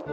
I'm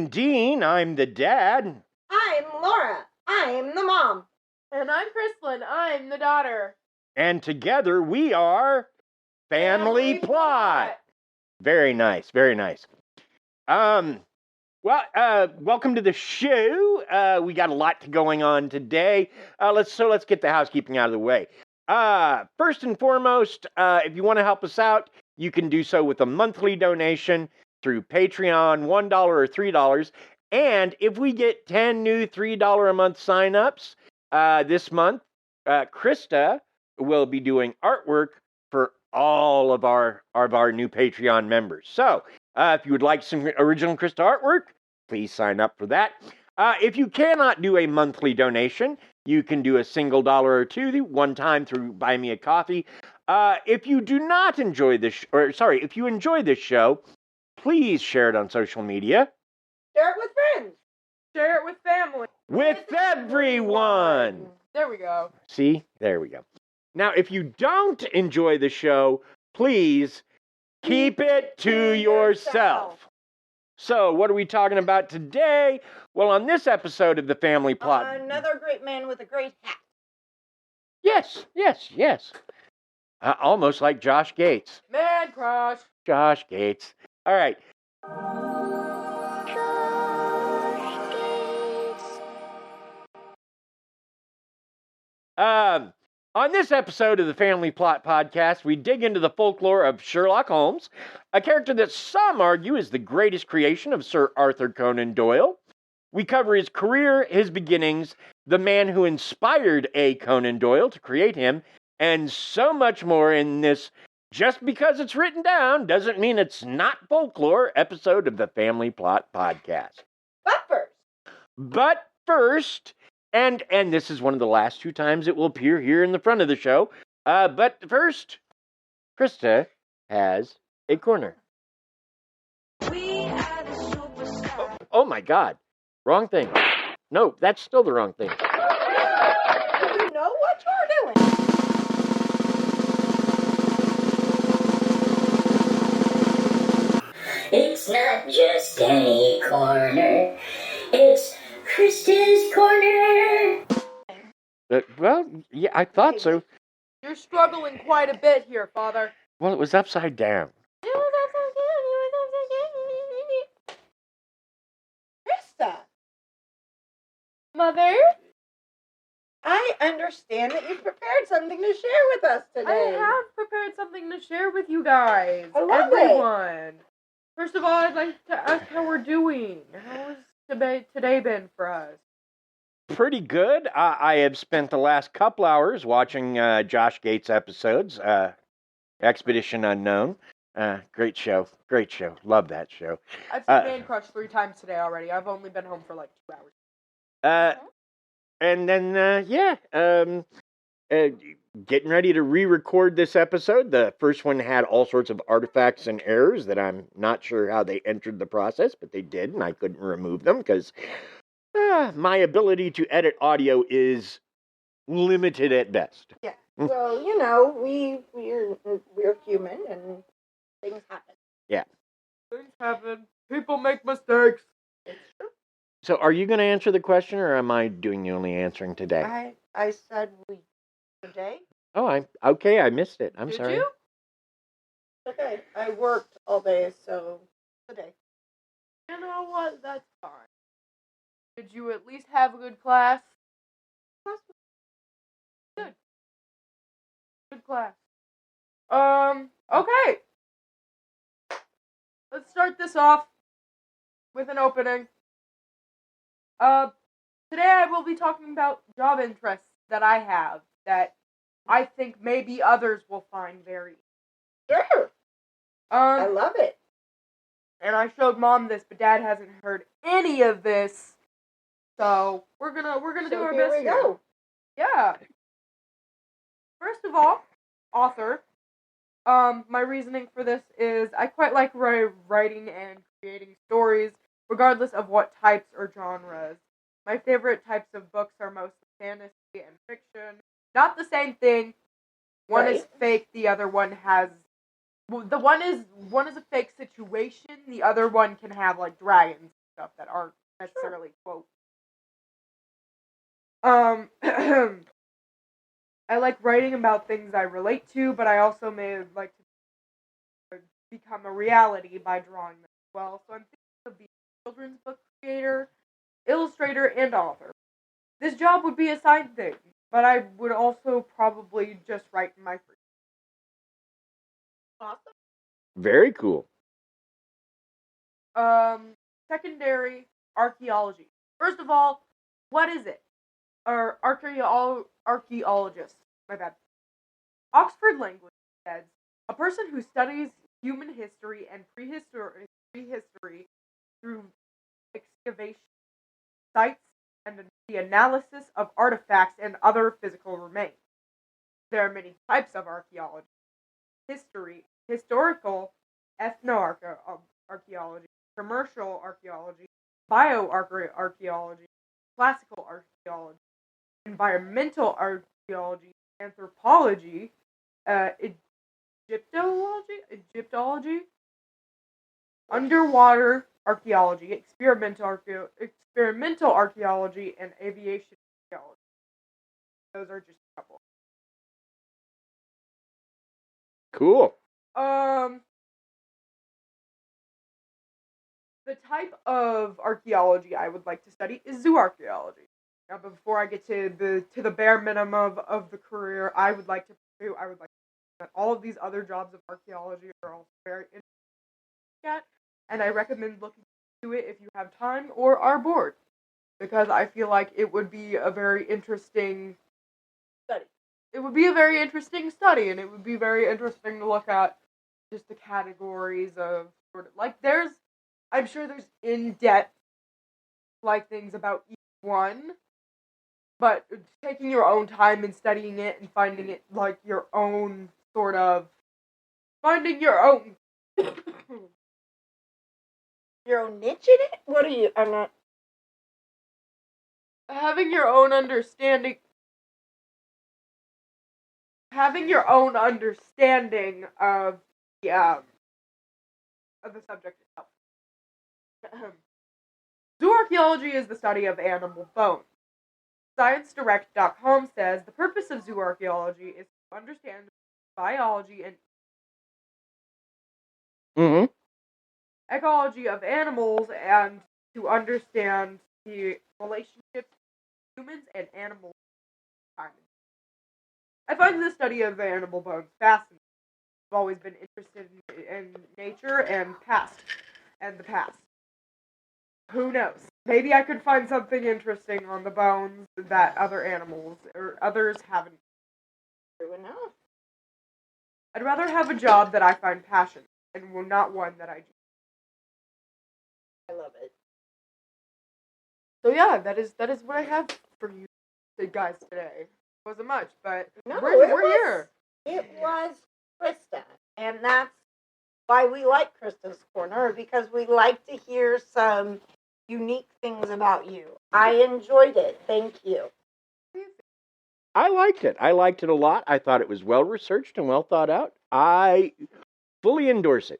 Dean, I'm the dad. I'm Laura, I'm the mom. And I'm Chrislyn, I'm the daughter. And together we are Family Plot. Very nice, very nice. Welcome to the show. We got a lot going on today. Let's get the housekeeping out of the way. First and foremost, if you want to help us out, you can do so with a monthly donation through Patreon, $1 or $3. And if we get 10 new $3 a month signups this month, Krista will be doing artwork for all of our new Patreon members. So if you would like some original Krista artwork, please sign up for that. If you cannot do a monthly donation, you can do a single dollar or two one time through Buy Me a Coffee. If you do not enjoy this, if you enjoy this show, please share it on social media. Share it with friends. Share it with family. With everyone. There we go. See? There we go. Now, if you don't enjoy the show, please keep it to yourself. So, what are we talking about today? Well, on this episode of the Family Plot... Another great man with a great hat. Yes. Almost like Josh Gates. Man crush. Josh Gates. All right. On this episode of the Family Plot Podcast, we dig into the folklore of Sherlock Holmes, a character that some argue is the greatest creation of Sir Arthur Conan Doyle. We cover his career, his beginnings, the man who inspired A. Conan Doyle to create him, and so much more in this Just Because It's Written Down Doesn't Mean It's Not Folklore episode of the Family Plot Podcast. But first... And this is one of the last two times it will appear here in the front of the show. But first, Krista has a corner. We are the superstars. Oh my God. Wrong thing. No, that's still the wrong thing. You know what you're doing. It's not just any corner. It's Krista's Corner. Well, yeah, I thought so. You're struggling quite a bit here, Father. Well, it was upside down. Krista, Mother? I understand that you've prepared something to share with us today. I have prepared something to share with you guys. I love Everyone. First of all, I'd like to ask how we're doing. How has today been for us? Pretty good. I have spent the last couple hours watching Josh Gates episodes. Expedition Unknown. Great show. Love that show. I've seen Man Crush 3 times today already. I've only been home for like 2 hours. And then, getting ready to re-record this episode. The first one had all sorts of artifacts and errors that I'm not sure how they entered the process, but they did, and I couldn't remove them because my ability to edit audio is limited at best. Yeah. Well, you know, we're human and things happen. Yeah. Things happen. People make mistakes. It's true. So are you going to answer the question, or am I doing the only answering today? I said we today. Oh, I missed it. I'm sorry. Did you? Okay, I worked all day, so today. You know what? That's fine. Did you at least have a good class? Good. Good class. Okay. Let's start this off with an opening. today I will be talking about job interests that I have that I think maybe others will find very. Sure. I Um, love it. and I showed Mom this, but Dad hasn't heard any of this, so we're gonna do our here best we go. Yeah. First of all, author. My reasoning for this is I quite like writing and creating stories, regardless of what types or genres. My favorite types of books are mostly fantasy and fiction. Not the same thing. One is Right. fake. The other one has. Well, the one is a fake situation. The other one can have like dragons and stuff that aren't necessarily quote. I like writing about things I relate to, but I also may like to become a reality by drawing them as well. So I'm thinking of being a children's book creator, illustrator, and author. This job would be a side thing, but I would also probably just write in my free. Awesome. Very cool. Secondary archaeology. First of all, what is it? Or archaeologist. My bad. Oxford Language says a person who studies human history and prehistory through excavation, sites, and the analysis of artifacts and other physical remains. There are many types of archaeology: historical, ethnoarchaeology, commercial archaeology, bioarchaeology, classical archaeology, environmental archaeology, anthropology, Egyptology, underwater archaeology, experimental archaeology, and aviation archaeology. Those are just a couple. Cool. The type of archaeology I would like to study is zooarchaeology. Now, before I get to the bare minimum of the career I would like to pursue, all of these other jobs of archaeology are all very interesting at, and I recommend looking into it if you have time or are bored, because I feel like it would be a very interesting Study. It would be a very interesting study, and it would be very interesting to look at just the categories of sort of like I'm sure there's in-depth like things about each one, but taking your own time and studying it and finding it like your own sort of finding your own Your own niche in it? What are you? I'm not. having your own understanding of the subject itself. Zooarchaeology is the study of animal bones. ScienceDirect.com says the purpose of zooarchaeology is to understand biology and ecology of animals and to understand the relationships between humans and animals. I find the study of animal bones fascinating. I've always been interested in nature and the past. Who knows? Maybe I could find something interesting on the bones that other animals or others haven't. True enough. I'd rather have a job that I find passionate and not one that I do. I love it. So yeah, that is what I have for you guys today. Wasn't much, but No, we're here. It was Krista, and that's why we like Krista's Corner, because we like to hear some unique things about you. I enjoyed it. Thank you. I liked it. I liked it a lot. I thought it was well researched and well thought out. I fully endorse it.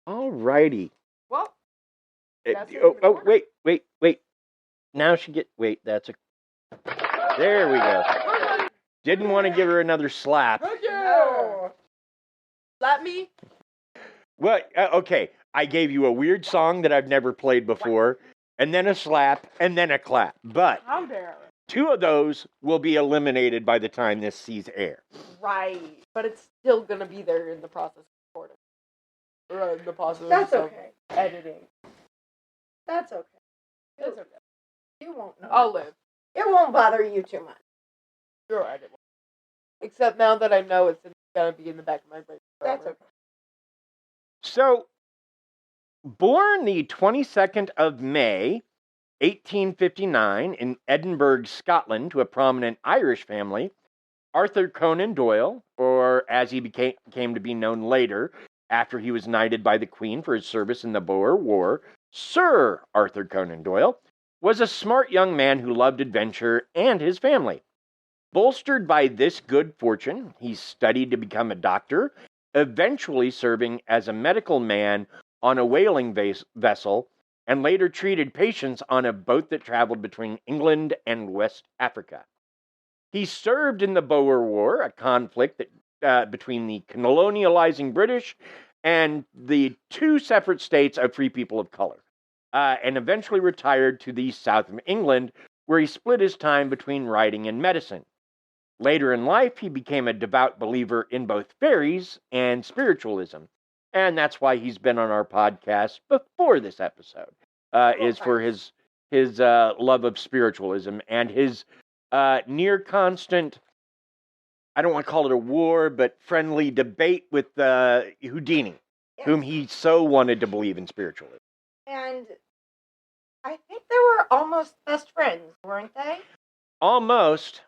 All righty. Well, Wait. Now that's a. There we go. Didn't want to give her another slap. No. Slap me? Well, okay. I gave you a weird song that I've never played before, and then a slap, and then a clap. But how dare? 2 of those will be eliminated by the time this sees air. Right, but it's still gonna be there in the process of recording. Or in the process That's of okay. editing. That's okay. That's okay. You won't know. I'll live. It won't bother you too much. You're right. It won't. Except now that I know it's gonna be in the back of my brain. That's okay. So, born the 22nd of May, 1859, in Edinburgh, Scotland, to a prominent Irish family, Arthur Conan Doyle, or as he came to be known later, after he was knighted by the Queen for his service in the Boer War, Sir Arthur Conan Doyle, was a smart young man who loved adventure and his family. Bolstered by this good fortune, he studied to become a doctor, eventually serving as a medical man on a whaling vessel, and later treated patients on a boat that traveled between England and West Africa. He served in the Boer War, a conflict between the colonializing British and the two separate states of free people of color, and eventually retired to the south of England, where he split his time between writing and medicine. Later in life, he became a devout believer in both fairies and spiritualism, and that's why he's been on our podcast before this episode, is for his love of spiritualism and his near constant, I don't want to call it a war, but friendly debate with Houdini, Yes. whom he so wanted to believe in spiritualism. And I think they were almost best friends, weren't they? Almost,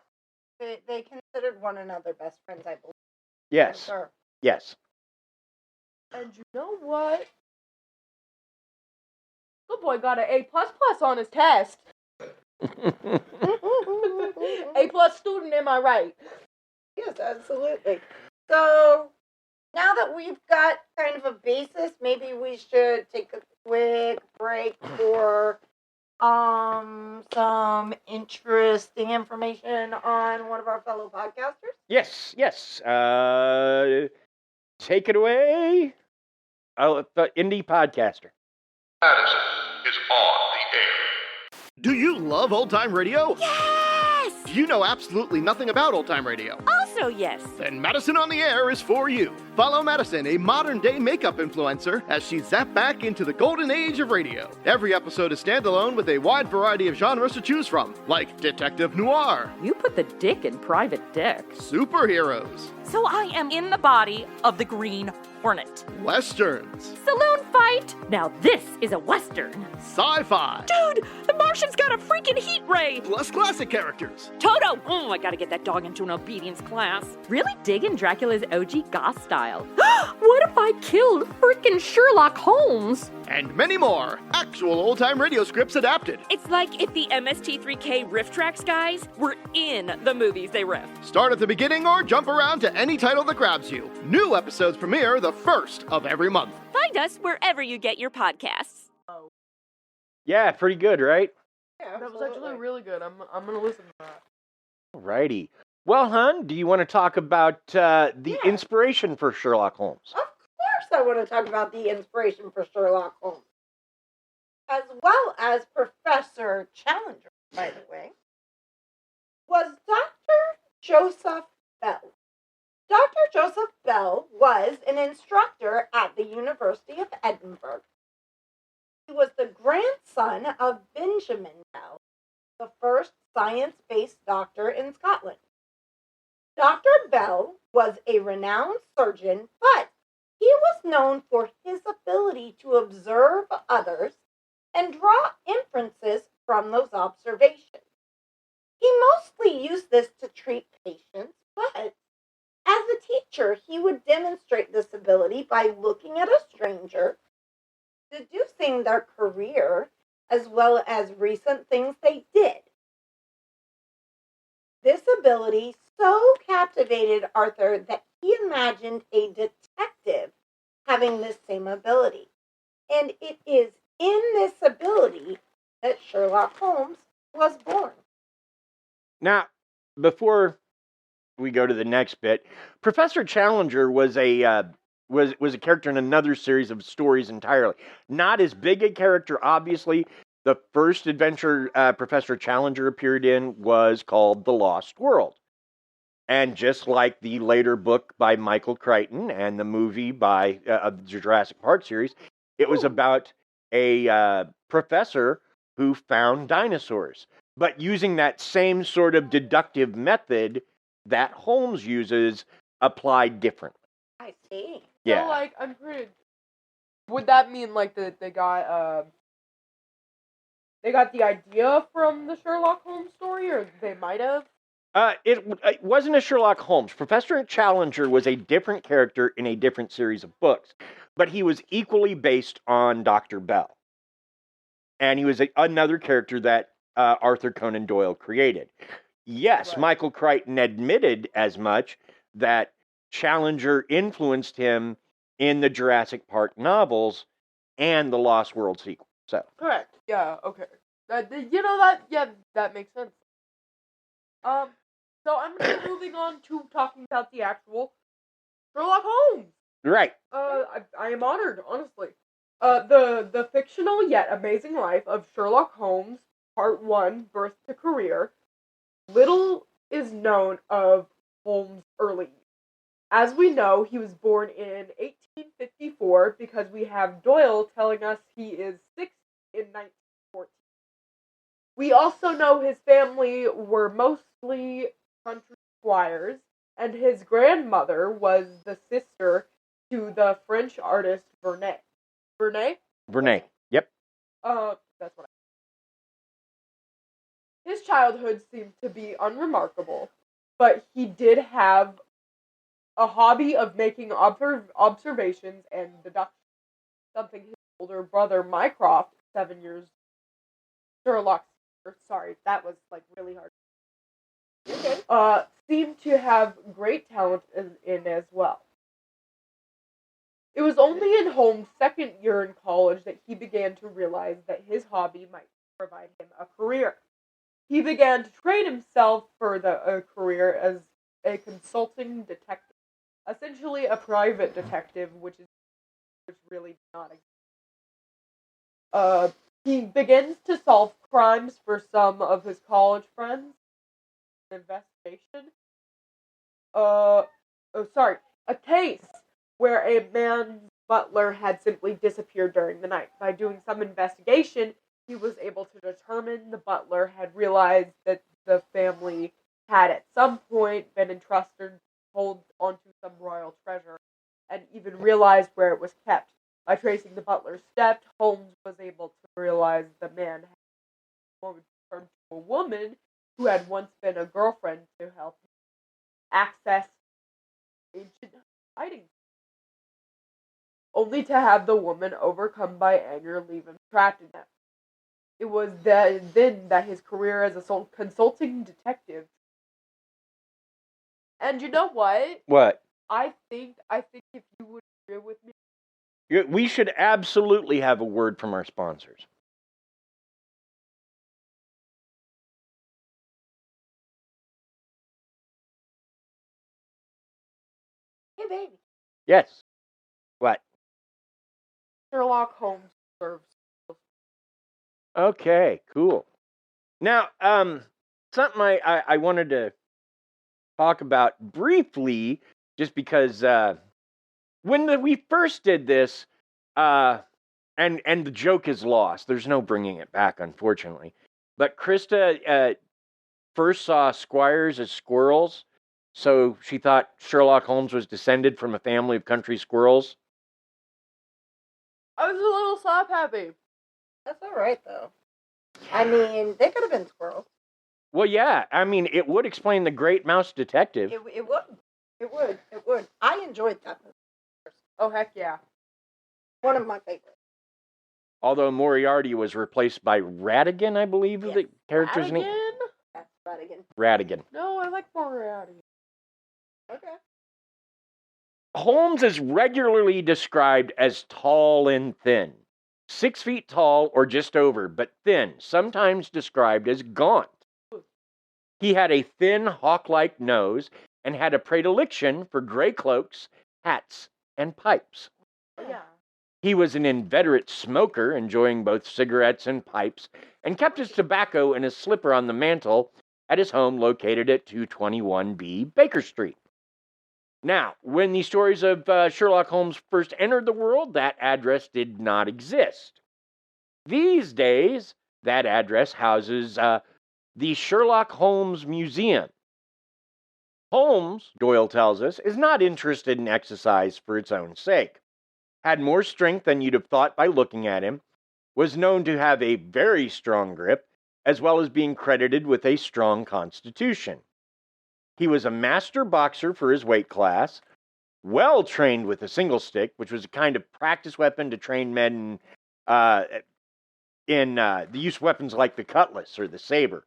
They considered one another best friends, I believe. yes, Sure. yes. And you know what? Good boy got an A++ on his test. A+ student, am I right? Yes, absolutely. So now that we've got kind of a basis, maybe we should take a quick break for some interesting information on one of our fellow podcasters. Yes. Take it away, the indie podcaster. Madison is on the air. Do you love old-time radio? Yes! Do you know absolutely nothing about old-time radio? Also, yes. Then Madison on the Air is for you. Follow Madison, a modern-day makeup influencer, as she zaps back into the golden age of radio. Every episode is standalone with a wide variety of genres to choose from, like detective noir, You put the dick in private dick. superheroes, So I am in the body of the Green Hornet. westerns, Saloon fight! Now this is a Western. sci-fi, Dude, the Martian's got a freaking heat ray! plus classic characters. Toto! Oh, I gotta get that dog into an obedience class. Really digging Dracula's OG goth style. What if I killed freaking Sherlock Holmes? And many more. Actual old-time radio scripts adapted. It's like if the MST3K riff tracks guys were in the movies they riff. Start at the beginning or jump around to any title that grabs you. New episodes premiere the first of every month. Find us wherever you get your podcasts. Yeah, pretty good, right? Yeah, That was actually really good. I'm gonna listen to that. Alrighty. Well, hon, do you want to talk about the inspiration for Sherlock Holmes? Of course I want to talk about the inspiration for Sherlock Holmes. As well as Professor Challenger, by the way, was Dr. Joseph Bell. Dr. Joseph Bell was an instructor at the University of Edinburgh. He was the grandson of Benjamin Bell, the first science-based doctor in Scotland. Dr. Bell was a renowned surgeon, but he was known for his ability to observe others and draw inferences from those observations. He mostly used this to treat patients, but as a teacher, he would demonstrate this ability by looking at a stranger, deducing their career, as well as recent things they did. This ability so captivated Arthur that he imagined a detective having this same ability. And it is in this ability that Sherlock Holmes was born. Now, before we go to the next bit, Professor Challenger was a character in another series of stories entirely. Not as big a character, obviously. The first adventure Professor Challenger appeared in was called The Lost World. And just like the later book by Michael Crichton and the movie by of the Jurassic Park series, it was about a professor who found dinosaurs, but using that same sort of deductive method that Holmes uses applied differently. I see. Yeah. So, like, I'm pretty. Would that mean like that they got the idea from the Sherlock Holmes story, or they might have? It wasn't a Sherlock Holmes. Professor Challenger was a different character in a different series of books, but he was equally based on Dr. Bell. And he was another character that Arthur Conan Doyle created. Yes, Right. Michael Crichton admitted as much, that Challenger influenced him in the Jurassic Park novels and the Lost World sequel. So, Correct. Yeah. Okay. That makes sense. So I'm gonna be moving on to talking about the actual Sherlock Holmes. right. I am honored, honestly. The fictional yet amazing life of Sherlock Holmes, Part 1, Birth to Career. Little is known of Holmes' early years. As we know, he was born in 1854 because we have Doyle telling us he is 6 in 1914. We also know his family were mostly country squires, and his grandmother was the sister to the French artist Vernet. Vernay. Yep. That's what His childhood seemed to be unremarkable, but he did have a hobby of making observations and deductions, something his older brother Mycroft, 7 years Sherlock. Sorry, that was like really hard. Okay. Seemed to have great talent in as well. It was only in Holmes' second year in college that he began to realize that his hobby might provide him a career. He began to train himself for a career as a consulting detective, essentially a private detective, which really not exist. He begins to solve crimes for some of his college friends. Investigation. A case where a man's butler had simply disappeared during the night. By doing some investigation, he was able to determine the butler had realized that the family had at some point been entrusted to hold onto some royal treasure, and even realized where it was kept. By tracing the butler's steps, Holmes was able to realize the man had turned to a woman who had once been a girlfriend to help him access ancient hiding, only to have the woman, overcome by anger, leave him trapped in them. It was then that his career as a consulting detective. And you know what? What? I think if you would agree with me, We should absolutely have a word from our sponsors. Hey, baby. Yes. What? Sherlock Holmes serves. Okay, cool. Now, something I wanted to talk about briefly, just because when we first did this, and the joke is lost. There's no bringing it back, unfortunately. But Krista first saw squires as squirrels, so she thought Sherlock Holmes was descended from a family of country squirrels. I was a little slap happy. That's all right, though. I mean, they could have been squirrels. Well, yeah. I mean, it would explain the Great Mouse Detective. It would. It would. It would. I enjoyed that movie. Oh, heck yeah. One of my favorites. Although Moriarty was replaced by Ratigan, I believe is the character's name. Ratigan? That's right again. Ratigan. No, I like Moriarty. Okay. Holmes is regularly described as tall and thin. 6 feet tall or just over, but thin, sometimes described as gaunt. He had a thin, hawk-like nose and had a predilection for gray cloaks, hats, and pipes. Oh, yeah. He was an inveterate smoker, enjoying both cigarettes and pipes, and kept his tobacco in a slipper on the mantel at his home located at 221B Baker Street. Now, when the stories of Sherlock Holmes first entered the world, that address did not exist. These days, That address houses the Sherlock Holmes Museum. Holmes, Doyle tells us, is not interested in exercise for its own sake. Had more strength than you'd have thought by looking at him, was known to have a very strong grip, as well as being credited with a strong constitution. He was a master boxer for his weight class, well trained with a single stick, which was a kind of practice weapon to train men in the use of weapons like the cutlass or the saber.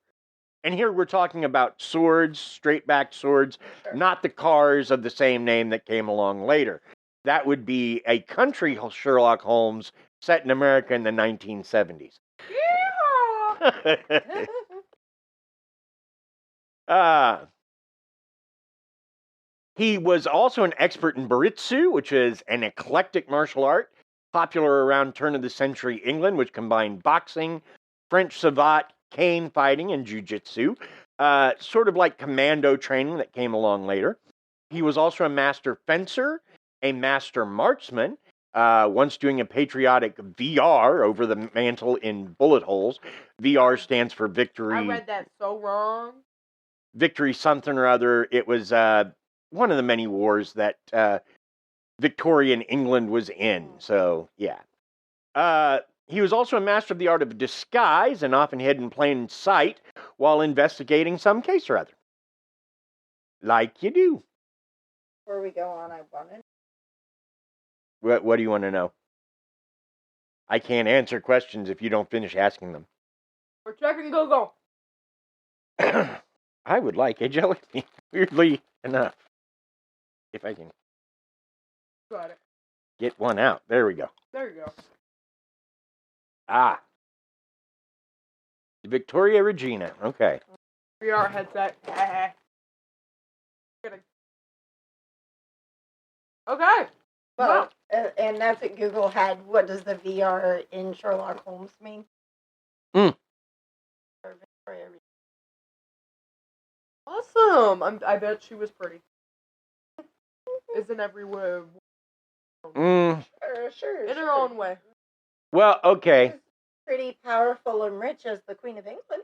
And here we're talking about swords, straight-backed swords, not the cars of the same name that came along later. That would be a country Sherlock Holmes set in America in the 1970s. He was also an expert in Baritsu, which is an eclectic martial art, popular around turn-of-the-century England, which combined boxing, French savate, cane fighting, and jiu-jitsu, sort of like commando training that came along later. He was also a master fencer, a master marksman, once doing a patriotic VR over the mantle in bullet holes. VR stands for victory. I read that so wrong. Victory something or other. It was one of the many wars that Victorian England was in. So, yeah. He was also a master of the art of disguise and often hid in plain sight while investigating some case or other. Like you do. Before we go on, I wanted. What do you want to know? I can't answer questions if you don't finish asking them. We're checking Google. I would like a jelly bean, weirdly enough. If I can Got it. get one out. There we go. There you go. Ah. Victoria Regina. Okay. VR headset. Kidding. Okay. Well, and that's what Google had. What does the VR in Sherlock Holmes mean? Mm. Or Victoria Regina. Awesome. I bet she was pretty. Isn't every way? Sure. In her own way. Well, okay. Pretty powerful and rich as the Queen of England.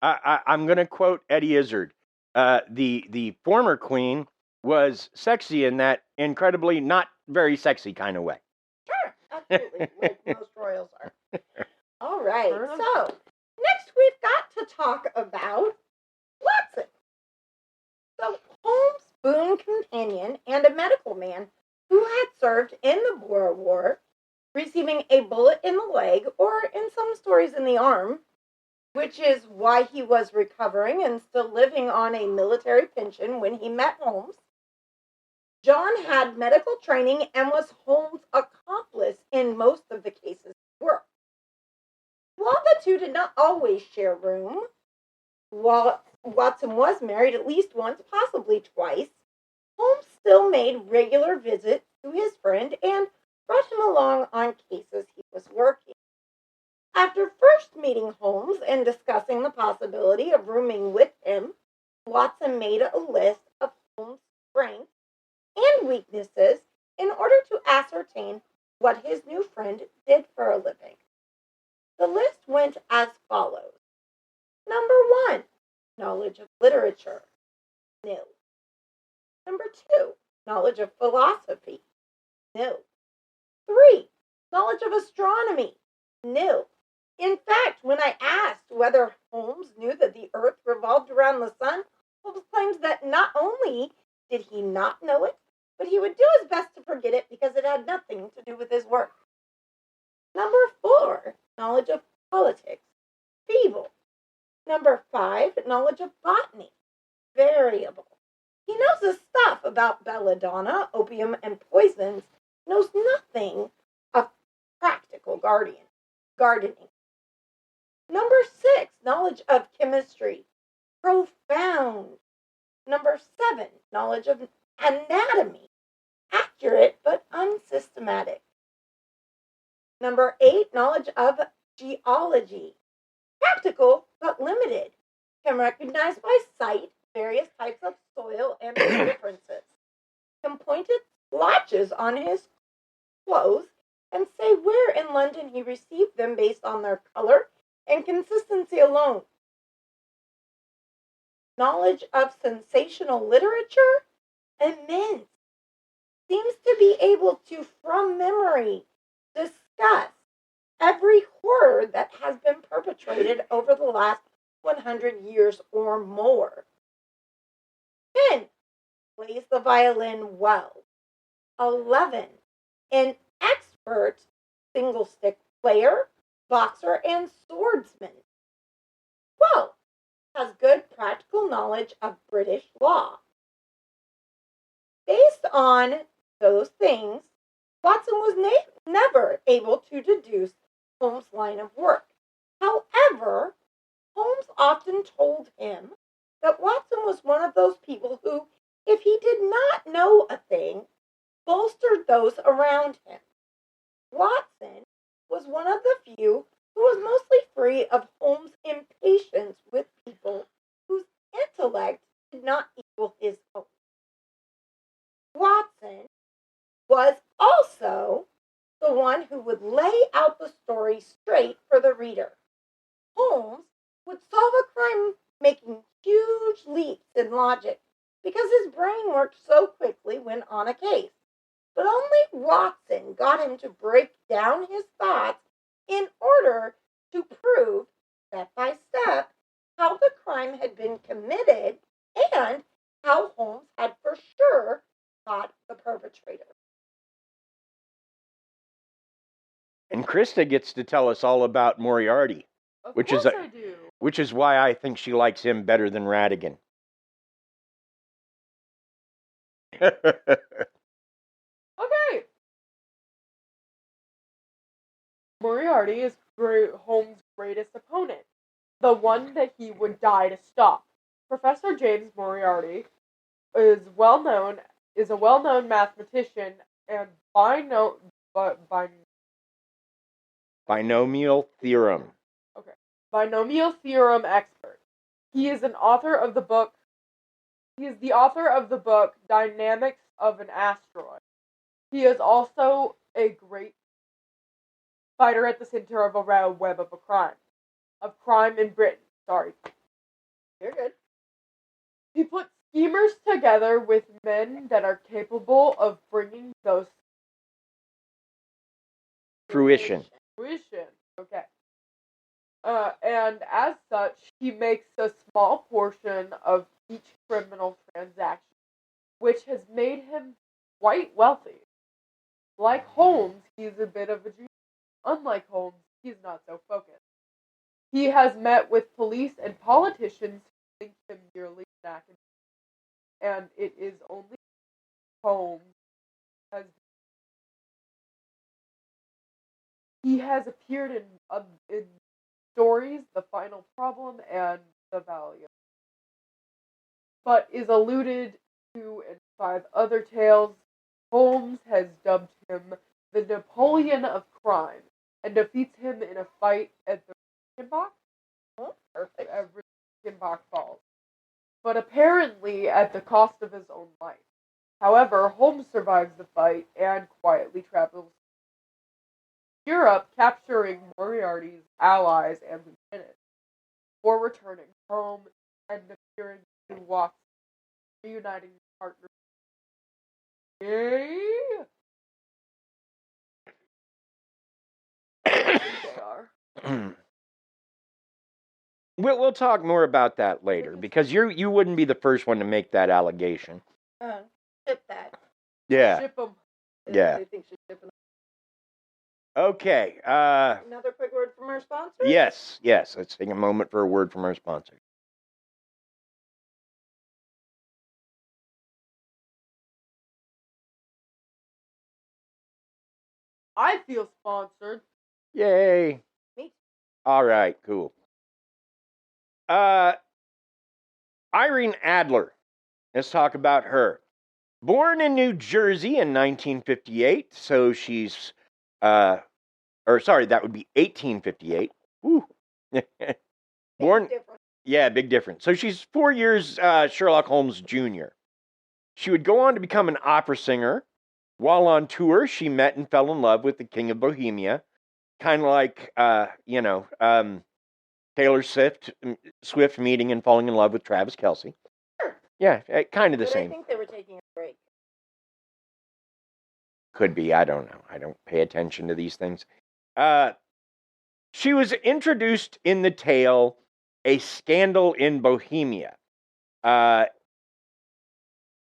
I'm going to quote Eddie Izzard. The former queen was sexy in that incredibly not very sexy kind of way. Sure, absolutely, like most royals are. All right, so next we've got to talk about Watson. So Holmes' boon companion and a medical man who had served in the Boer War, receiving a bullet in the leg or in some stories in the arm, which is why he was recovering and still living on a military pension when he met Holmes. John had medical training and was Holmes' accomplice in most of the cases he worked. While the two did not always share room, while Watson was married at least once, possibly twice, Holmes still made regular visits to his friend and brought him along on cases he was working. After first meeting Holmes and discussing the possibility of rooming with him, Watson made a list of Holmes' strengths and weaknesses in order to ascertain what his new friend did for a living. The list went as follows. Number 1, knowledge of literature, nil. Number 2, knowledge of philosophy, nil. 3, knowledge of astronomy, nil. In fact, when I asked whether Holmes knew that the Earth revolved around the sun, Holmes claims that not only did he not know it, but he would do his best to forget it because it had nothing to do with his work. Number 4, knowledge of politics, feeble. Number 5, knowledge of botany, variable. He knows his stuff about belladonna, opium, and poisons, knows nothing of practical gardening. Number 6, knowledge of chemistry, profound. Number 7, knowledge of anatomy, accurate but unsystematic. Number 8, knowledge of geology, practical but limited, can recognize by sight various types of soil and their differences. Can point at splotches on his clothes and say where in London he received them based on their color and consistency alone. Knowledge of sensational literature? Immense. Seems to be able to, from memory, discuss every horror that has been perpetrated over the last 100 years or more. 10. Plays the violin well. 11. An expert single stick player, boxer, and swordsman. 12. Has good practical knowledge of British law. Based on those things, Watson was never able to deduce Holmes' line of work. However, Holmes often told him that Watson was one of those people who, if he did not know a thing, bolstered those around him. Watson was one of the few who was mostly free of Holmes' impatience with people whose intellect did not equal his own. Watson was also the one who would lay out the story straight for the reader. Holmes would solve a crime making huge leaps in logic because his brain worked so quickly when on a case. But only Watson got him to break down his thoughts in order to prove, step by step, how the crime had been committed and how Holmes had for sure caught the perpetrator. And Krista gets to tell us all about Moriarty, Of which course is I do. which is why I think she likes him better than Radigan. Okay. Moriarty is Holmes' greatest opponent, the one that he would die to stop. Professor James Moriarty is a well-known mathematician and Binomial theorem. binomial theorem expert. He is the author of the book Dynamics of an Asteroid. He is also a great fighter at the center of a round web of crime in Britain. Sorry. You're good. He puts schemers together with men that are capable of bringing those Fruition. Okay. And as such, he makes a small portion of each criminal transaction, which has made him quite wealthy. Like Holmes, he's a bit of a genius. Unlike Holmes, he's not so focused. He has met with police and politicians who think him merely an academic, and it is only Holmes has. He has appeared in stories, The Final Problem, and The Valiant, but is alluded to in 5 other tales. Holmes has dubbed him the Napoleon of crime and defeats him in a fight at the Reichenbach. Oh, perfect. Every Reichenbach falls, but apparently at the cost of his own life. However, Holmes survives the fight and quietly travels Europe, capturing Moriarty's allies and lieutenants, or returning home and appearing to Watson, reuniting partners. Yay! They are. We'll talk more about that later because you wouldn't be the first one to make that allegation. Ship that. Yeah. Ship 'em. Yeah. They think she's shipping. Okay. Another quick word from our sponsor? Yes. Let's take a moment for a word from our sponsor. I feel sponsored. Yay. Me. All right, cool. Irene Adler. Let's talk about her. Born in New Jersey in 1958, so she's, that would be 1858. Woo. Born, big difference. So she's 4 years Sherlock Holmes Jr. She would go on to become an opera singer, While on tour, she met and fell in love with the King of Bohemia, kind of like, Taylor Swift meeting and falling in love with Travis Kelce. Sure. Yeah, kind of the But same. I think they were taking a break. Could be. I don't know. I don't pay attention to these things. She was introduced in the tale A Scandal in Bohemia.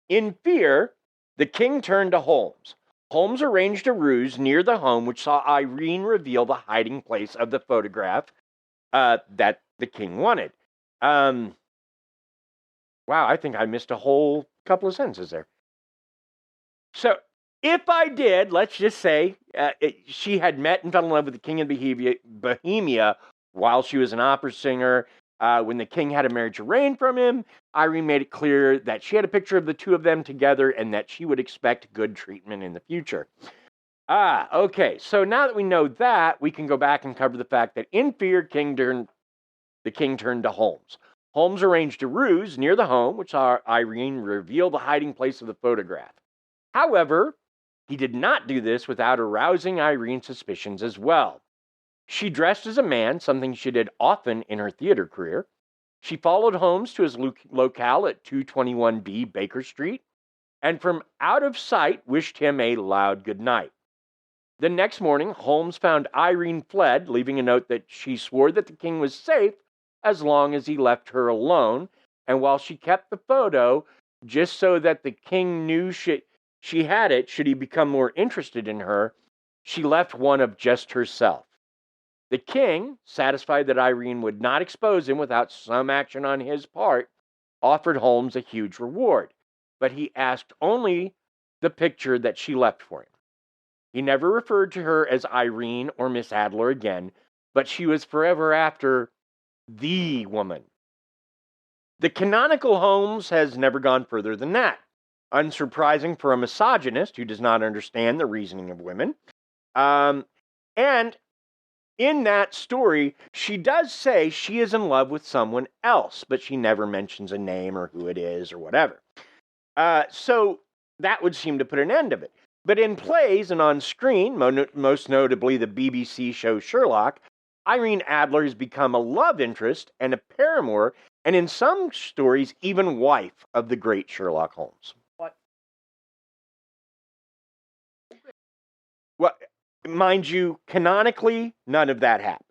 In fear, the king turned to Holmes. Holmes arranged a ruse near the home which saw Irene reveal the hiding place of the photograph that the king wanted. Wow, I think I missed a whole couple of sentences there. So, if I did, let's just say she had met and fell in love with the king of Bohemia while she was an opera singer. When the king had a marriage arranged from him, Irene made it clear that she had a picture of the two of them together and that she would expect good treatment in the future. Okay. So now that we know that, we can go back and cover the fact that in fear, the king turned to Holmes. Holmes arranged a ruse near the home, which saw Irene reveal the hiding place of the photograph. However, he did not do this without arousing Irene's suspicions as well. She dressed as a man, something she did often in her theater career. She followed Holmes to his locale at 221B Baker Street, and from out of sight wished him a loud good night. The next morning, Holmes found Irene fled, leaving a note that she swore that the king was safe as long as he left her alone, and while she kept the photo, just so that the king knew she had it should he become more interested in her, she left one of just herself. The king, satisfied that Irene would not expose him without some action on his part, offered Holmes a huge reward, but he asked only the picture that she left for him. He never referred to her as Irene or Miss Adler again, but she was forever after the woman. The canonical Holmes has never gone further than that. Unsurprising for a misogynist who does not understand the reasoning of women. And in that story, she does say she is in love with someone else, but she never mentions a name or who it is or whatever. So that would seem to put an end to it. But in plays and on screen, most notably the BBC show Sherlock, Irene Adler has become a love interest and a paramour, and in some stories, even wife of the great Sherlock Holmes. What? Well, mind you, canonically, none of that happened.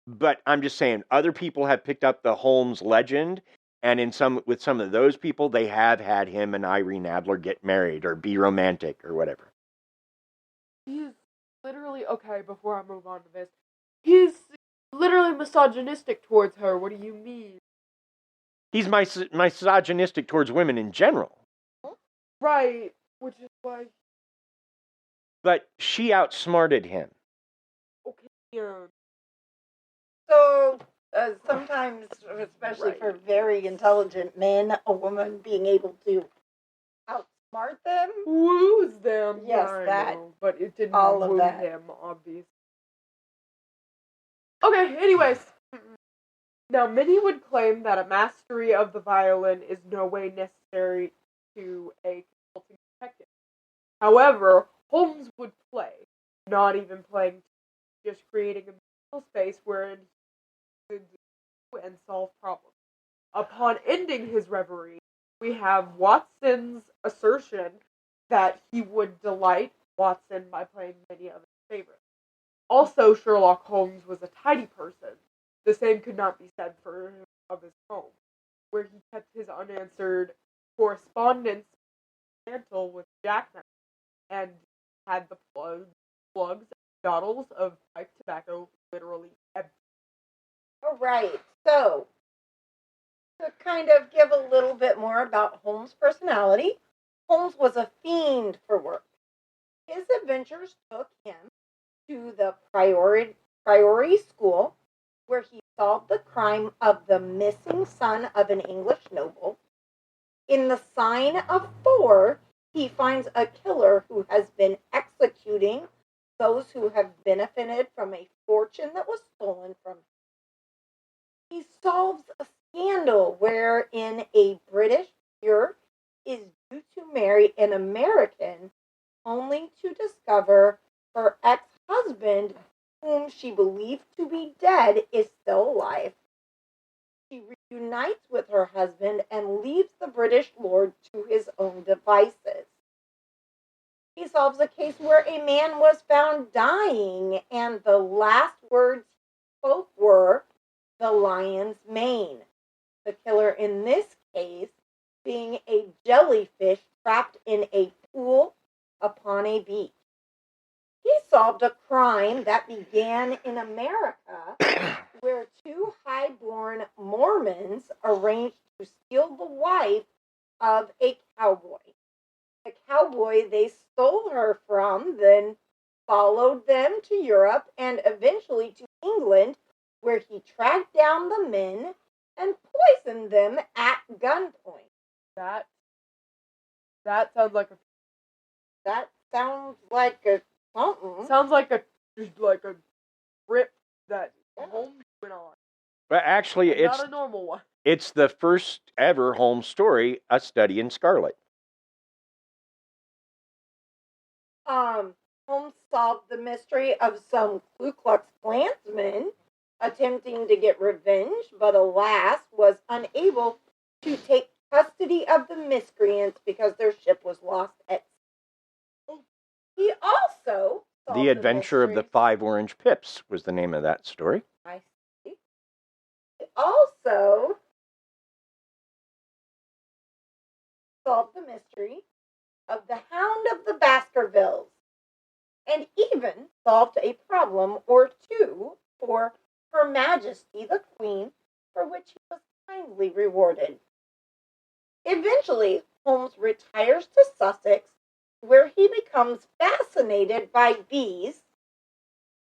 But I'm just saying, other people have picked up the Holmes legend, and with some of those people, they have had him and Irene Adler get married or be romantic or whatever. He's literally, okay, before I move on to this, he's literally misogynistic towards her. What do you mean? He's misogynistic towards women in general. Right, which is why... But she outsmarted him. Okay, yeah. So, sometimes, especially for very intelligent men, a woman being able to outsmart them. Woos them. Yes, yeah, that. know, but it didn't all of woo that. him, obviously. Okay, anyways. Now, many would claim that a mastery of the violin is no way necessary to a consulting detective. However, Holmes would play, not even playing, just creating a mental space wherein he could do and solve problems. Upon ending his reverie, we have Watson's assertion that he would delight Watson by playing many of his favorites. Also, Sherlock Holmes was a tidy person. The same could not be said for him of his home, where he kept his unanswered correspondence mantle with jackknife and had the plugs and bottles of pipe tobacco literally empty. All right. So, to kind of give a little bit more about Holmes' personality, Holmes was a fiend for work. His adventures took him to the Priory School, where he solved the crime of the missing son of an English noble. In the Sign of Four, he finds a killer who has been executing those who have benefited from a fortune that was stolen from him. He solves a scandal wherein a British peer is due to marry an American only to discover her ex-husband, whom she believed to be dead, is still alive. She reunites with her husband and leaves the British lord to his own devices. He solves a case where a man was found dying, and the last words he spoke were, "the lion's mane." The killer in this case being a jellyfish trapped in a pool upon a beach. He solved a crime that began in America, where two high-born Mormons arranged to steal the wife of a cowboy. The cowboy they stole her from then followed them to Europe and eventually to England, where he tracked down the men and poisoned them at gunpoint. That sounds like That sounds like a something. a trip that Holmes went on. But actually, And not a normal one. it's the first ever Holmes story, A Study in Scarlet. Holmes solved the mystery of some Ku Klux Klansmen attempting to get revenge, but alas, was unable to take custody of the miscreants because their ship was lost at sea. He also solved The Adventure of the mystery- Five Orange Pips was the name of that story. I see. He also solved the mystery of the Hound of the Baskervilles, and even solved a problem or two for Her Majesty the Queen, for which he was kindly rewarded. Eventually, Holmes retires to Sussex, where he becomes fascinated by bees.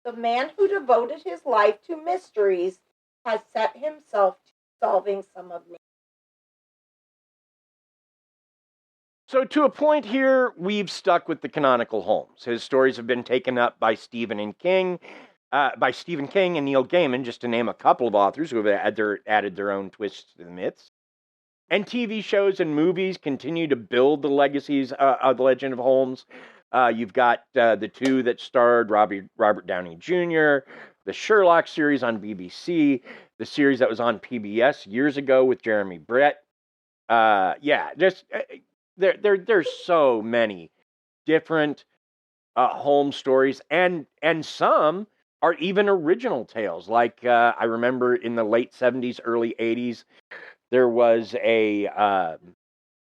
The man who devoted his life to mysteries has set himself to solving some of nature. So to a point here, we've stuck with the canonical Holmes. His stories have been taken up by Stephen King and Neil Gaiman, just to name a couple of authors who have added their own twists to the myths. And TV shows and movies continue to build the legacies of the Legend of Holmes. You've got the two that starred Robert Downey Jr., the Sherlock series on BBC, the series that was on PBS years ago with Jeremy Brett. There's so many different Holmes stories, and some are even original tales. Like I remember in the late 70s, early 80s, there was a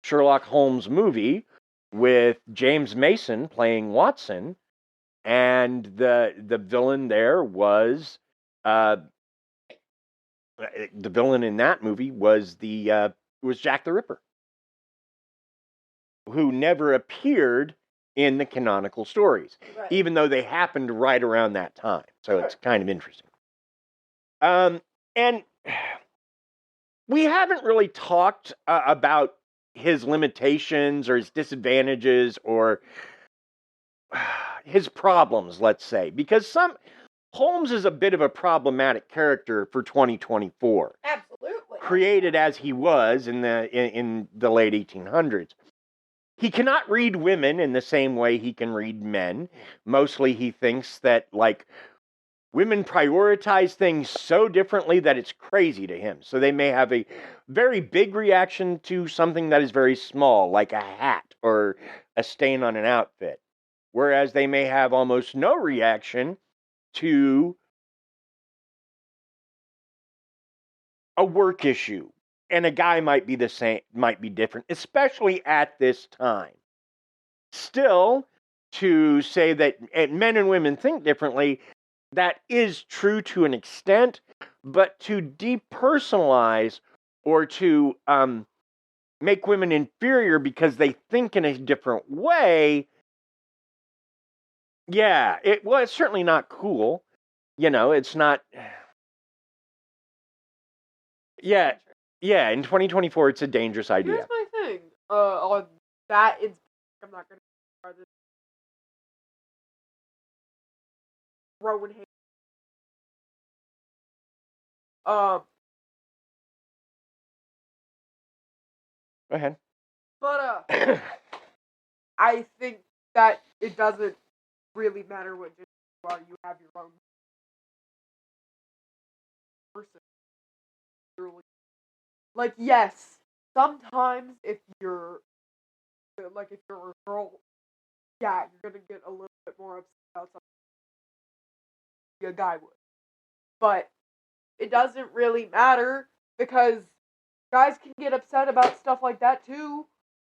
Sherlock Holmes movie with James Mason playing Watson, and the villain there was the villain in that movie was Jack the Ripper, who never appeared in the canonical stories, Right. even though they happened right around that time. So It's kind of interesting. And we haven't really talked about his limitations or his disadvantages or his problems, let's say, because Holmes is a bit of a problematic character for 2024. Absolutely. Created as he was in the late 1800s. He cannot read women in the same way he can read men. Mostly he thinks that, like, women prioritize things so differently that it's crazy to him. So they may have a very big reaction to something that is very small, like a hat or a stain on an outfit. Whereas they may have almost no reaction to a work issue. And a guy might be the same, might be different, especially at this time. Still, to say that men and women think differently, that is true to an extent, but to depersonalize or to make women inferior because they think in a different way, it's certainly not cool. It's not. Yeah, in 2024, it's a dangerous idea. Here's my thing. On that, I'm not gonna start this. Rowan Hayes. Go ahead. But I think that it doesn't really matter what gender you are. You have your own person. Like, yes, sometimes if you're a girl, yeah, you're gonna get a little bit more upset about something a guy would. But it doesn't really matter because guys can get upset about stuff like that too.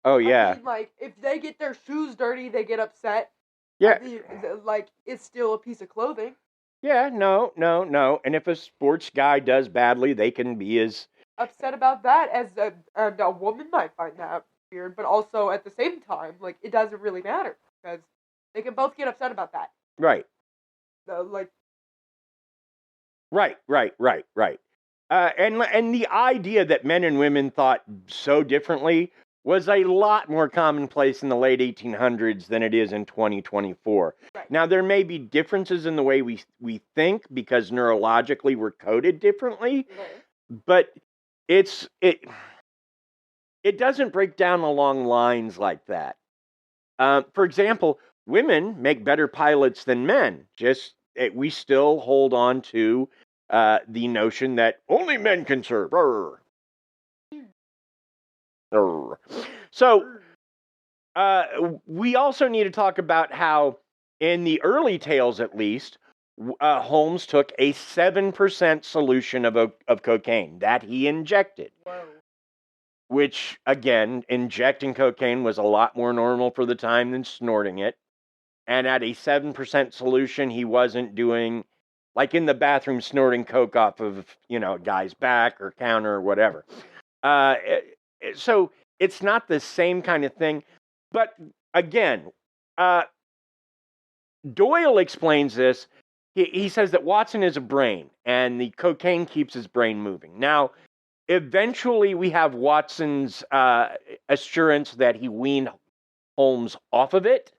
Oh yeah. I mean, like, if they get their shoes dirty, they get upset. Yeah. I mean, like, it's still a piece of clothing. Yeah, no. And if a sports guy does badly, they can be as upset about that as a woman might find that weird, but also at the same time, like, it doesn't really matter because they can both get upset about that. right. Like, Right. And the idea that men and women thought so differently was a lot more commonplace in the late 1800s than it is in 2024. Right. Now, there may be differences in the way we think because neurologically we're coded differently, but it doesn't break down along lines like that. For example, women make better pilots than men. We still hold on to the notion that only men can serve. Arr. Arr. So we also need to talk about how, in the early tales at least, Holmes took a 7% solution of cocaine that he injected. Whoa. Which, again, injecting cocaine was a lot more normal for the time than snorting it. And at a 7% solution, he wasn't doing, like in the bathroom, snorting coke off of, a guy's back or counter or whatever. So it's not the same kind of thing. But again, Doyle explains this. He says that Watson is a brain, and the cocaine keeps his brain moving. Now, eventually, we have Watson's assurance that he weaned Holmes off of it,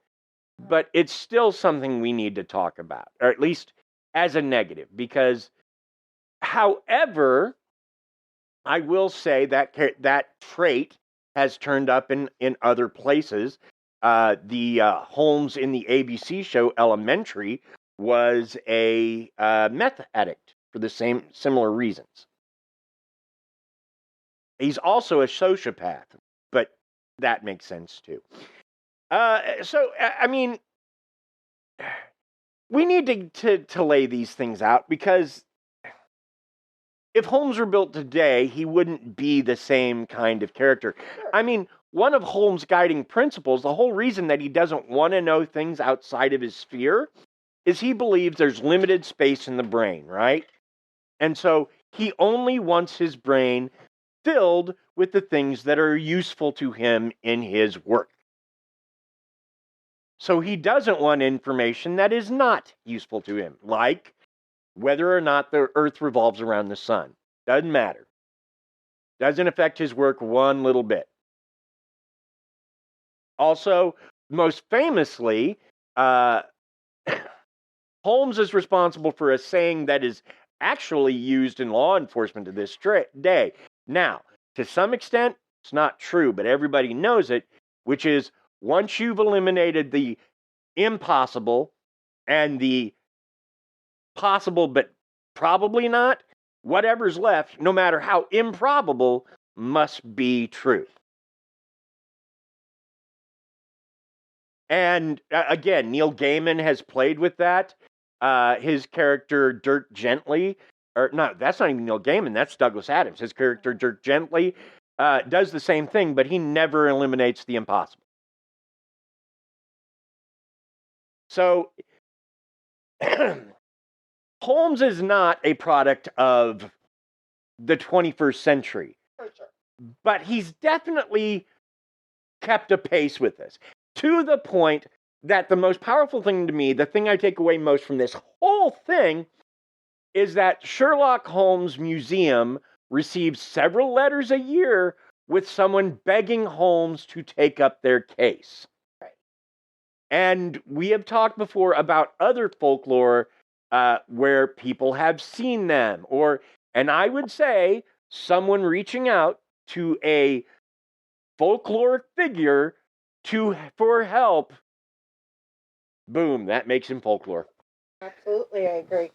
but it's still something we need to talk about, or at least as a negative, because, however, I will say that that trait has turned up in other places. The Holmes in the ABC show Elementary was a meth addict for the similar reasons. He's also a sociopath, but that makes sense too. So, I mean, we need to lay these things out because if Holmes were built today, he wouldn't be the same kind of character. I mean, one of Holmes' guiding principles, the whole reason that he doesn't want to know things outside of his sphere, is he believes there's limited space in the brain, right? And so he only wants his brain filled with the things that are useful to him in his work. So he doesn't want information that is not useful to him, like whether or not the Earth revolves around the sun. Doesn't matter. Doesn't affect his work one little bit. Also, most famously, Holmes is responsible for a saying that is actually used in law enforcement to this day. Now, to some extent, it's not true, but everybody knows it, which is once you've eliminated the impossible and the possible but probably not, whatever's left, no matter how improbable, must be truth. And again, Neil Gaiman has played with that. His character, Dirk Gently, or no, that's not even Neil Gaiman, that's Douglas Adams. His character, Dirk Gently, does the same thing, but he never eliminates the impossible. So, Holmes is not a product of the 21st century, For sure. but he's definitely kept a pace with this, to the point that the most powerful thing to me, the thing I take away most from this whole thing, is that Sherlock Holmes Museum receives several letters a year with someone begging Holmes to take up their case. Right. And we have talked before about other folklore where people have seen them, and I would say someone reaching out to a folkloric figure for help boom, that makes him folklore. Absolutely, I agree.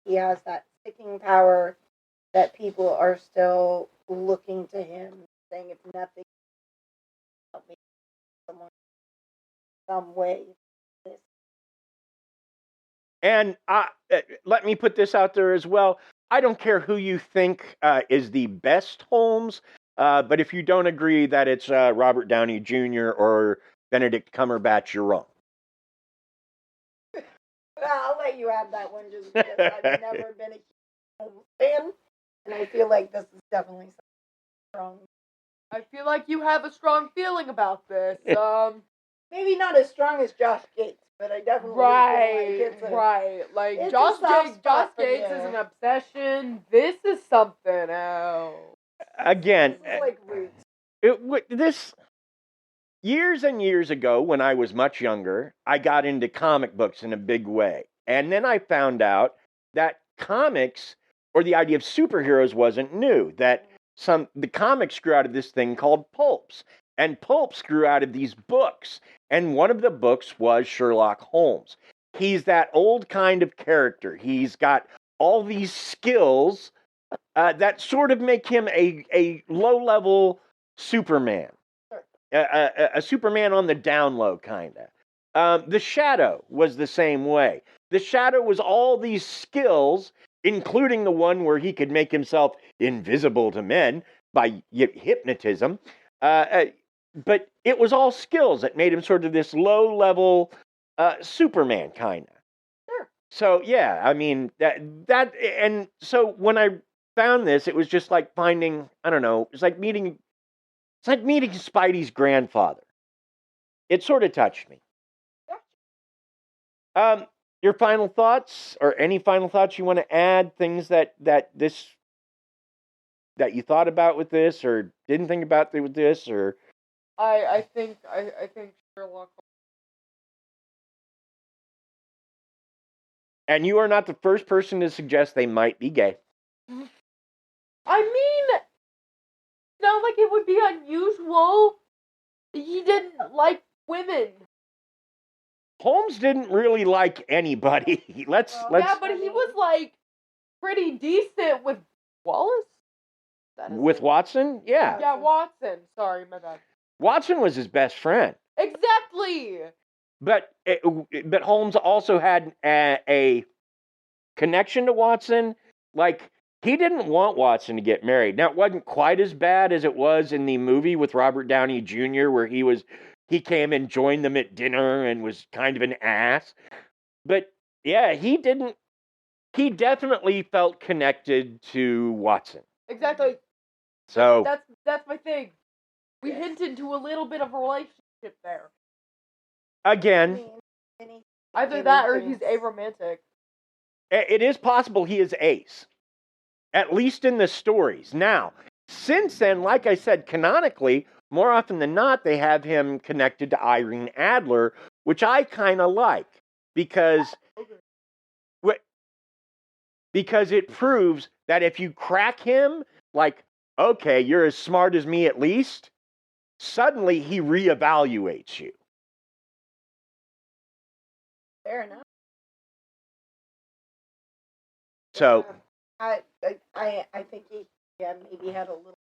He has that sticking power that people are still looking to him, saying if nothing help me someone some way. And let me put this out there as well. I don't care who you think is the best Holmes, but if you don't agree that it's Robert Downey Jr. or Benedict Cumberbatch, you're wrong. I'll let you have that one just because I've never been a Holmes fan, and I feel like this is definitely something strong. I feel like you have a strong feeling about this. Maybe not as strong as Josh Gates, but I definitely feel like it's right. Like it's Josh a soft spot for Gates you. is an obsession. This is something else. Again, This is like Roots. this years and years ago, when I was much younger, I got into comic books in a big way, and then I found out that comics or the idea of superheroes wasn't new. That the comics grew out of this thing called pulps, and pulps grew out of these books. And one of the books was Sherlock Holmes. He's that old kind of character. He's got all these skills that sort of make him a low-level Superman. A Superman on the down low, kind of. The Shadow was the same way. The Shadow was all these skills, including the one where he could make himself invisible to men by hypnotism. But it was all skills that made him sort of this low-level Superman, kind of. Sure. So, yeah, I mean, and so when I found this, it was just like finding, I don't know, it's like meeting Spidey's grandfather. It sort of touched me. Your final thoughts, or any final thoughts you want to add? Things that you thought about with this, or didn't think about with this, or I think Sherlock. And you are not the first person to suggest they might be gay. I mean, it's not like it would be unusual. He didn't like women. Holmes didn't really like anybody. Let's Yeah, but he was like pretty decent with Wallace. With Watson, yeah. Yeah, Watson. Sorry, my bad. Watson was his best friend. Exactly. But Holmes also had a connection to Watson. Like, he didn't want Watson to get married. Now, it wasn't quite as bad as it was in the movie with Robert Downey Jr., where he came and joined them at dinner and was kind of an ass. But yeah, he definitely felt connected to Watson. Exactly. So that's my thing. We hinted to a little bit of a relationship there. Again, Either that or he's aromantic. It is possible he is ace. At least in the stories. Now, since then, like I said, canonically, more often than not, they have him connected to Irene Adler, which I kind of like, because it proves that if you crack him, like, okay, you're as smart as me at least, suddenly he reevaluates you. Fair enough. So I think he maybe had a little.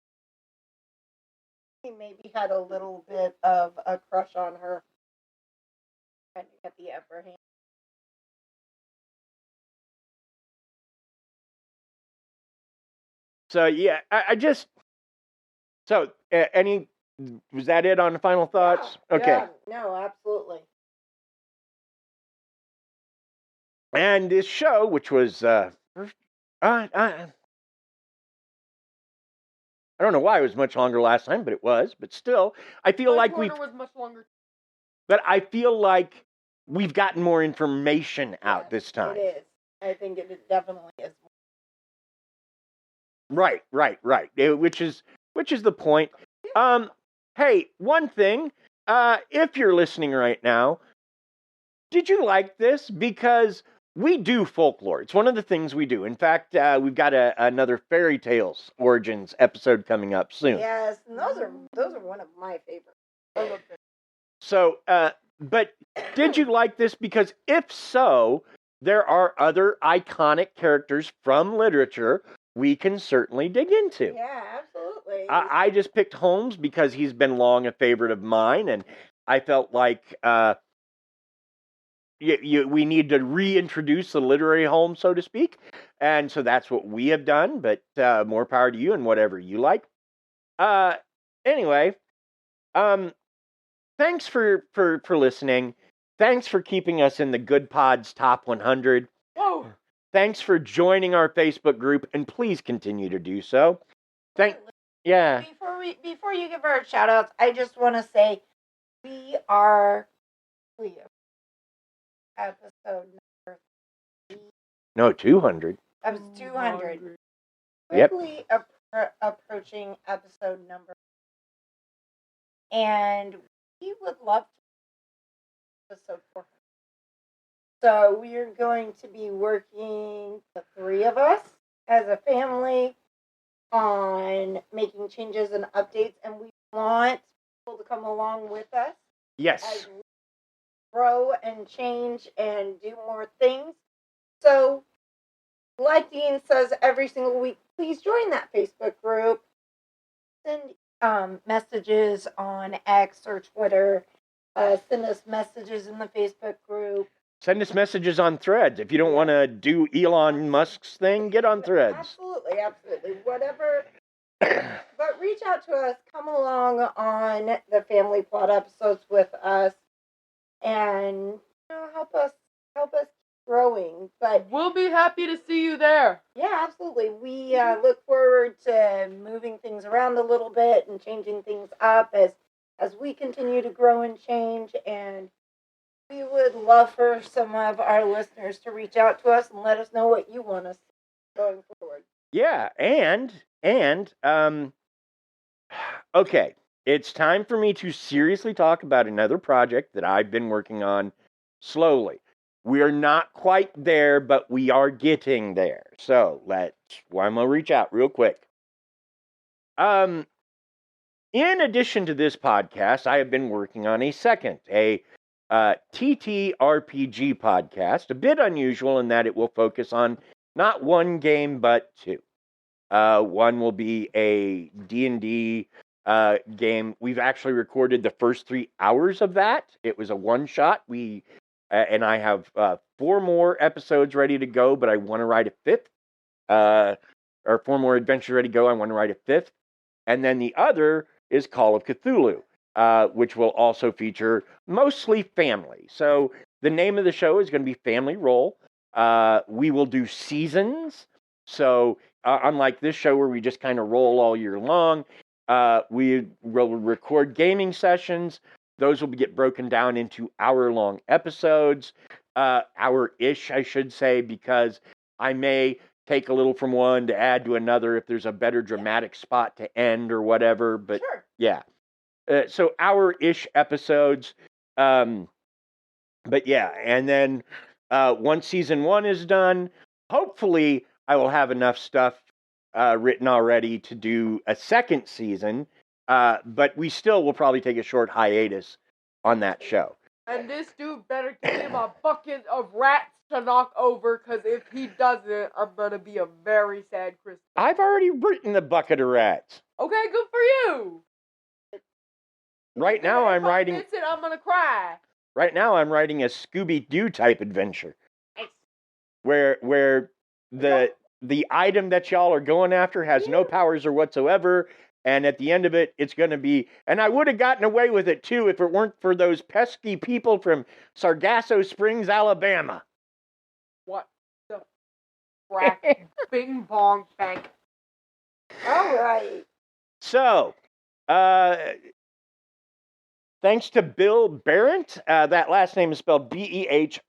He maybe had a little bit of a crush on her. Trying to get the upper hand. So yeah, any, was that it on the final thoughts? Yeah, Okay. Yeah, no, absolutely. And this show, which was, I don't know why it was much longer last time, but it was. But still, I feel like was much longer. But I feel like we've gotten more information out this time. It is. I think it definitely is. Right. Which is the point. Hey, one thing. If you're listening right now, did you like this? Because we do folklore. It's one of the things we do. In fact, we've got another fairy tales origins episode coming up soon. Yes, and those are one of my favorites. So But did you like this? Because if so, there are other iconic characters from literature we can certainly dig into. Yeah, absolutely. I just picked Holmes because he's been long a favorite of mine, and I felt like we need to reintroduce the literary Holmes, so to speak. And so that's what we have done, but more power to you and whatever you like. Anyway, thanks for listening. Thanks for keeping us in the Good Pods Top 100. Whoa. Thanks for joining our Facebook group, and please continue to do so. Yeah. Before you give our shout outs, I just want to say we are episode number 3. No, 200. That was 200. Yep. Quickly approaching episode number. And we would love to episode 400. So we are going to be working, the 3 of us, as a family, on making changes and updates, and we want people to come along with us Yes. as we grow and change and do more things. So, like Dean says every single week, please join that Facebook group. Send messages on X or Twitter. Send us messages in the Facebook group. Send us messages on Threads. If you don't want to do Elon Musk's thing, get on Threads. Absolutely. Whatever. But reach out to us. Come along on the Family Plot episodes with us, and help us keep growing. But We'll be happy to see you there. yeah, absolutely. We look forward to moving things around a little bit and changing things up as we continue to grow and change. And we would love for some of our listeners to reach out to us and let us know what you want us going forward. Yeah, and okay, it's time for me to seriously talk about another project that I've been working on slowly. We are not quite there, but we are getting there. So I'm gonna reach out real quick. In addition to this podcast, I have been working on a second, TTRPG podcast, a bit unusual in that it will focus on not one game, but 2. One will be a D&D game. We've actually recorded the first 3 hours of that. It was a one-shot. And I have 4 more episodes ready to go, but I want to write a 5th. Or 4 more adventures ready to go. I want to write a 5th. And then the other is Call of Cthulhu, which will also feature mostly family. So the name of the show is going to be Family Roll. We will do seasons. So unlike this show where we just kind of roll all year long, we will record gaming sessions. Those will get broken down into hour-long episodes, hour-ish, I should say, because I may take a little from one to add to another if there's a better dramatic spot to end or whatever. But Sure. Yeah. So hour-ish episodes. But yeah, and then once season 1 is done, hopefully I will have enough stuff written already to do a second season. But we still will probably take a short hiatus on that show. And this dude better give him a bucket of rats to knock over, because if he doesn't, I'm going to be a very sad Christmas. I've already written the bucket of rats. Okay, good for you. Right now I'm writing... Vincent, I'm going to cry. Right now I'm writing a Scooby-Doo type adventure. Nice. Where the item that y'all are going after has no powers or whatsoever, and at the end of it, it's going to be... And I would have gotten away with it, too, if it weren't for those pesky people from Sargasso Springs, Alabama. What the frack? Bing bong bang. All right. So, thanks to Bill Barrett. That last name is spelled Behrendt.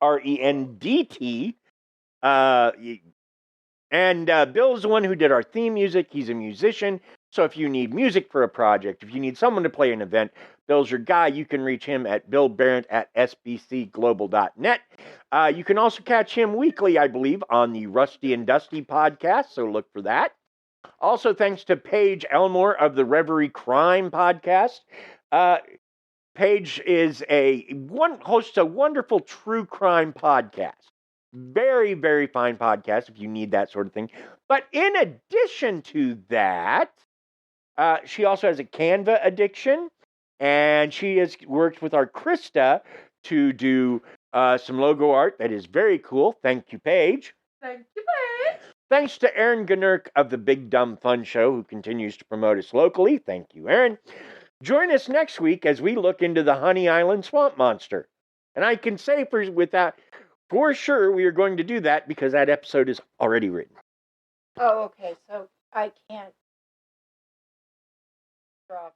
And Bill's the one who did our theme music. He's a musician. So if you need music for a project, if you need someone to play an event, Bill's your guy. You can reach him at billbarrett@sbcglobal.net. You can also catch him weekly, I believe, on the Rusty and Dusty podcast, so look for that. Also, thanks to Paige Elmore of the Reverie Crime podcast. Paige is hosts a wonderful true crime podcast. Very, very fine podcast if you need that sort of thing. But in addition to that, she also has a Canva addiction, and she has worked with our Krista to do some logo art that is very cool. Thank you, Paige. Thank you, Paige. Thanks to Aaron Gnurk of the Big Dumb Fun Show, who continues to promote us locally. Thank you, Aaron. Join us next week as we look into the Honey Island Swamp Monster. And I can say for sure we are going to do that because that episode is already written. Oh, okay. So I can't draw.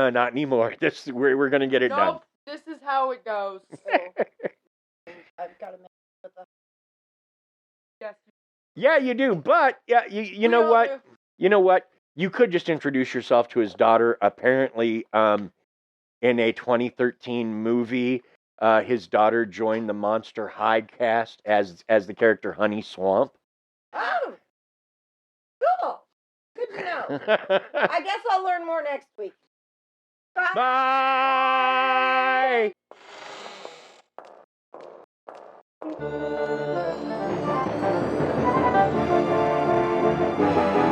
Not anymore. We're going to get it done. Nope, this is how it goes. So I've got to make it with the. Yes. Yeah, you do. But yeah, you know all what? do. You know what? You could just introduce yourself to his daughter. Apparently, in a 2013 movie, his daughter joined the Monster High cast as the character Honey Swamp. Oh, cool. Good to know. I guess I'll learn more next week. Bye. Bye.